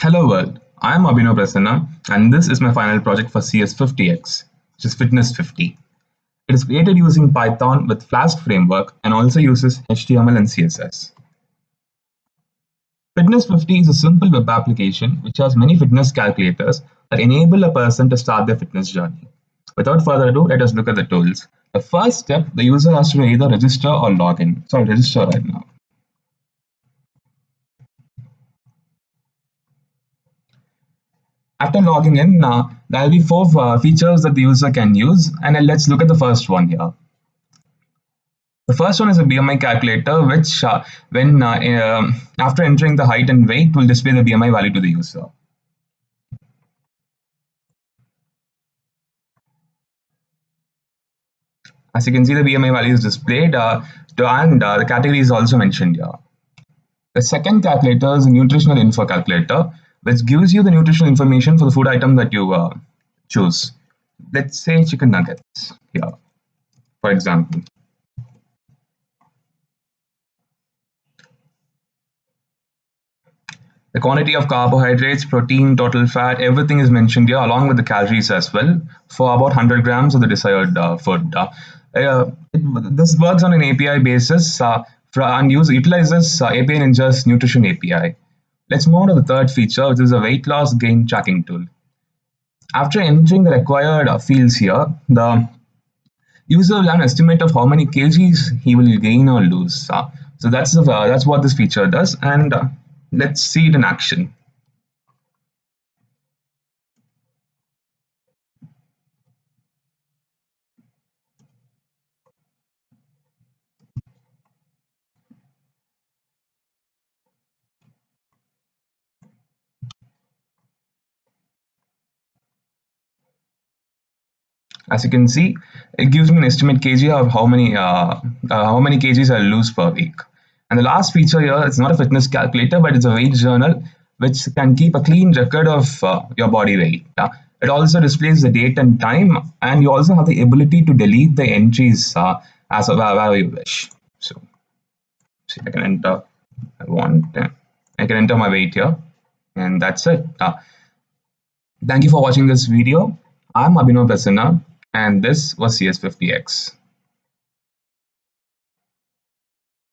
Hello world, I am Abhinav Prasanna and this is my final project for CS50x, which is Fitness50. It is created using Python with Flask framework and also uses HTML and CSS. Fitness50 is a simple web application which has many fitness calculators that enable a person to start their fitness journey. Without further ado, let us look at the tools. The first step, the user has to either register or log in. So I'll register right now. After logging in, there will be four features that the user can use, and let's look at the first one here. The first one is a BMI calculator, which after entering the height and weight, will display the BMI value to the user. As you can see, the BMI value is displayed, and the category is also mentioned here. The second calculator is a nutritional info calculator, which gives you the nutritional information for the food item that you choose. Let's say chicken nuggets here, for example. The quantity of carbohydrates, protein, total fat, everything is mentioned here along with the calories as well for about 100 grams of the desired food. This works on an API basis and utilizes API Ninja's Nutrition API. Let's move on to the third feature, which is a weight loss gain tracking tool. After entering the required fields here, the user will have an estimate of how many kgs he will gain or lose. So that's what this feature does, and let's see it in action. As you can see, it gives me an estimate kg of how many kgs I'll lose per week. And the last feature here, it's not a fitness calculator, but it's a weight journal which can keep a clean record of your body weight. It also displays the date and time, and you also have the ability to delete the entries as wherever you wish. So, see, I can enter. I can enter my weight here, and that's it. Thank you for watching this video. I'm Abhinav Prasanna, and this was CS50x.